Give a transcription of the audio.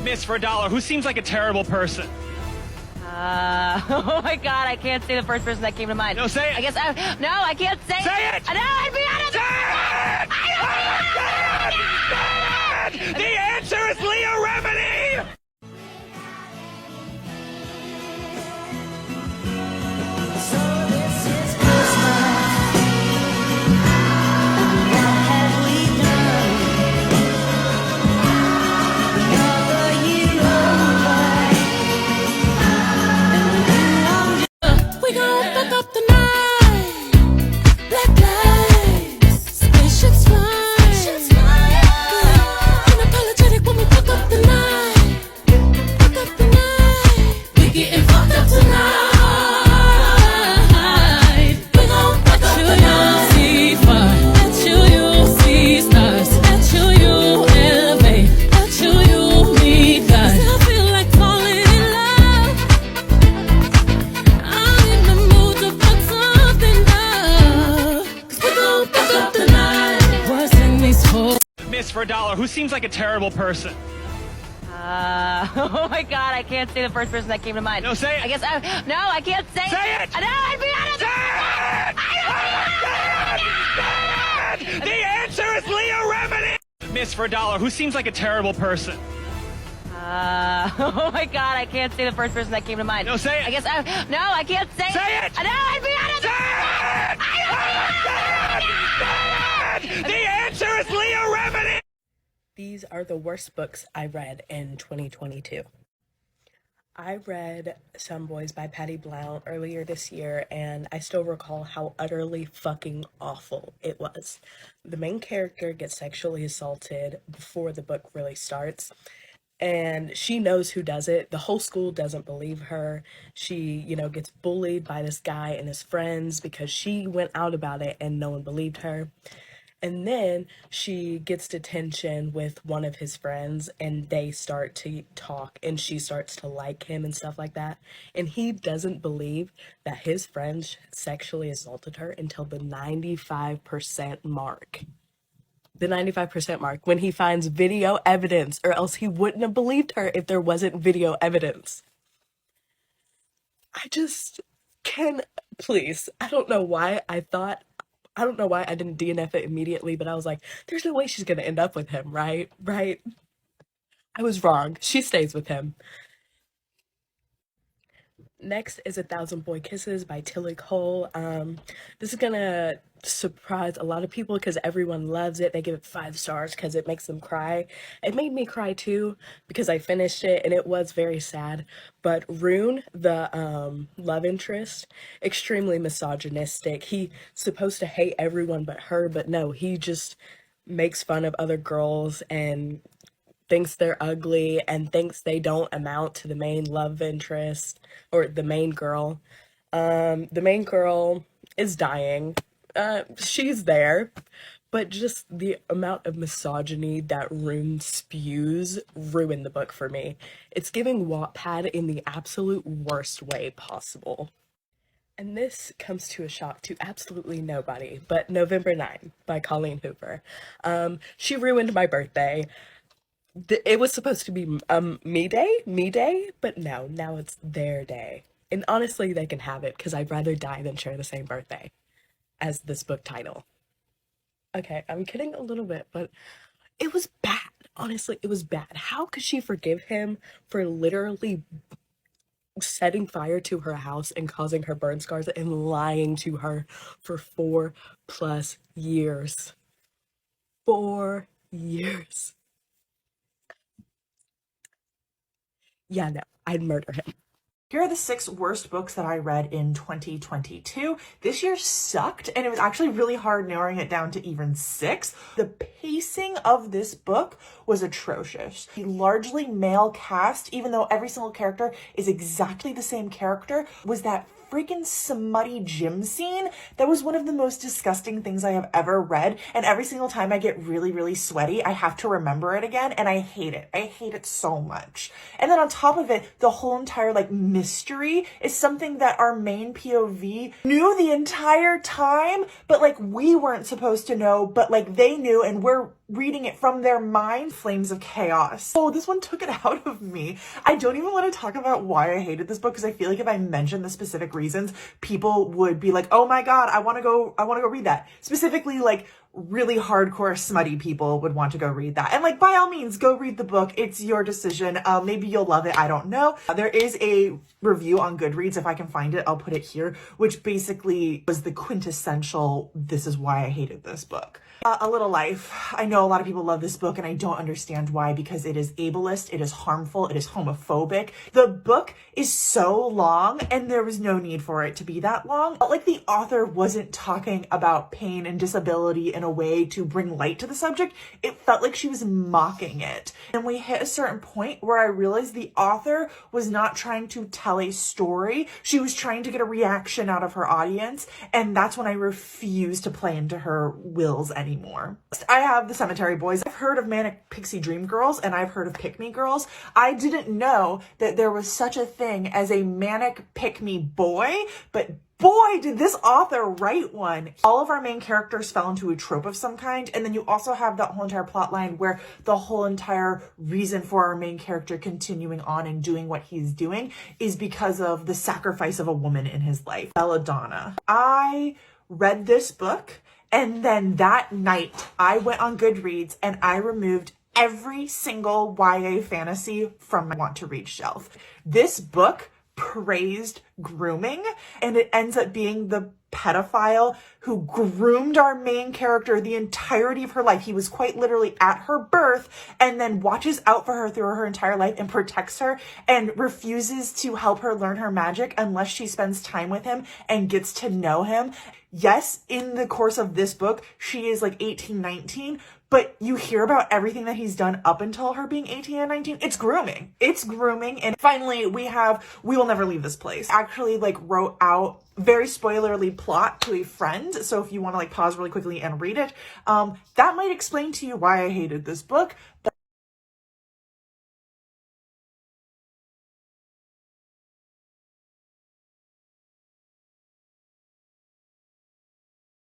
Miss for a dollar, who seems like a terrible person? Oh my God, I can't say the first person that came to mind. No, say it. I guess no, I can't say Say it. No, I'd be honest. Say it! The answer is Leah Remini! We gon' fuck up the night. Black lights, spaceships fly. Unapologetic when we fuck up the night. Fuck up the night. We getting fucked up tonight. We gon' fuck up the night. See fire. At you, you see stars. At you, you elevate. At you, you meet God. I feel like falling in love. I'm in the mood to fuck something up. 'Cause we gon' fuck up the night. What's in these holes? Miss for a dollar, who seems like a terrible person? Oh my God, I can't say the first person that came to mind. No, say it. I guess no, I can't say Say it. No, I'd be honest. Say it! The answer is Leah Remini! Miss for a dollar, who seems like a terrible person? Oh my God, I can't say the first person that came to mind. No, say it. I guess no, I can't say Say it. No, I'd be honest. Say it! The answer is Leah Remini! These are the worst books I read in 2022. I read Some Boys by Patty Blount earlier this year, and I still recall how utterly fucking awful it was. The main character gets sexually assaulted before the book really starts, and she knows who does it. The whole school doesn't believe her. She, gets bullied by this guy and his friends because she went out about it and no one believed her. And then she gets detention with one of his friends and they start to talk and she starts to like him and stuff like that. And he doesn't believe that his friend sexually assaulted her until the 95% mark. The 95% mark, when he finds video evidence, or else he wouldn't have believed her if there wasn't video evidence. I just please, I don't know why I didn't DNF it immediately, but I was like, there's no way she's gonna end up with him, right? I was wrong. She stays with him. Next is 1,000 Boy Kisses by Tilly Cole. This is gonna surprise a lot of people because everyone loves it. They give it 5 stars because it makes them cry. It made me cry too because I finished it and it was very sad. But Rune, the love interest, extremely misogynistic. He's supposed to hate everyone but her, but no, he just makes fun of other girls and thinks they're ugly and thinks they don't amount to the main love interest or the main girl. The main girl is dying. She's there, but just the amount of misogyny that Rune spews ruined the book for me. It's giving Wattpad in the absolute worst way possible. And this comes to a shock to absolutely nobody, but November 9 by Colleen Hoover. She ruined my birthday. It was supposed to be me day, but no, now it's their day. And honestly, they can have it because I'd rather die than share the same birthday as this book title. Okay, I'm kidding a little bit, but it was bad. Honestly, it was bad. How could she forgive him for literally setting fire to her house and causing her burn scars and lying to her for 4+ years? 4 years. Yeah, no, I'd murder him. Here are the 6 worst books that I read in 2022. This year sucked, and it was actually really hard narrowing it down to even 6. The pacing of this book was atrocious. The largely male cast, even though every single character is exactly the same character, was that freaking smutty gym scene that was one of the most disgusting things I have ever read, and every single time I get really, really sweaty, I have to remember it again, and I hate it. I hate it so much. And then on top of it, the whole entire mystery is something that our main POV knew the entire time, but we weren't supposed to know, but they knew, and we're reading it from their mind. Flames of Chaos. Oh, this one took it out of me. I don't even want to talk about why I hated this book because I feel like if I mention the specific reasons, people would be like, oh my god, I want to go read that. Specifically, like, really hardcore smutty people would want to go read that. And like, by all means, go read the book. It's your decision. Maybe you'll love it. I don't know. There is a review on Goodreads. If I can find it, I'll put it here, which basically was the quintessential, this is why I hated this book. A Little Life. I know a lot of people love this book and I don't understand why, because it is ableist, it is harmful, it is homophobic. The book is so long and there was no need for it to be that long. But like, the author wasn't talking about pain and disability in a way to bring light to the subject. It felt like she was mocking it. And we hit a certain point where I realized the author was not trying to tell a story. She was trying to get a reaction out of her audience. And that's when I refused to play into her wills anymore. I have The Cemetery Boys. I've heard of Manic Pixie Dream Girls and I've heard of Pick Me Girls. I didn't know that there was such a thing as a manic pick me boy, but boy, did this author write one. All of our main characters fell into a trope of some kind, and then you also have that whole entire plot line where the whole entire reason for our main character continuing on and doing what he's doing is because of the sacrifice of a woman in his life. Belladonna. I read this book, and then that night I went on Goodreads and I removed every single YA fantasy from my want to read shelf. This book praised grooming, and it ends up being the pedophile who groomed our main character the entirety of her life. He was quite literally at her birth and then watches out for her through her entire life and protects her and refuses to help her learn her magic unless she spends time with him and gets to know him. Yes, in the course of this book, she is like 18, 19, but you hear about everything that he's done up until her being 18 and 19. It's grooming. It's grooming. And finally, we have We Will Never Leave This Place. Actually, like, wrote out very spoilerly plot to a friend. So if you want to like pause really quickly and read it, that might explain to you why I hated this book. But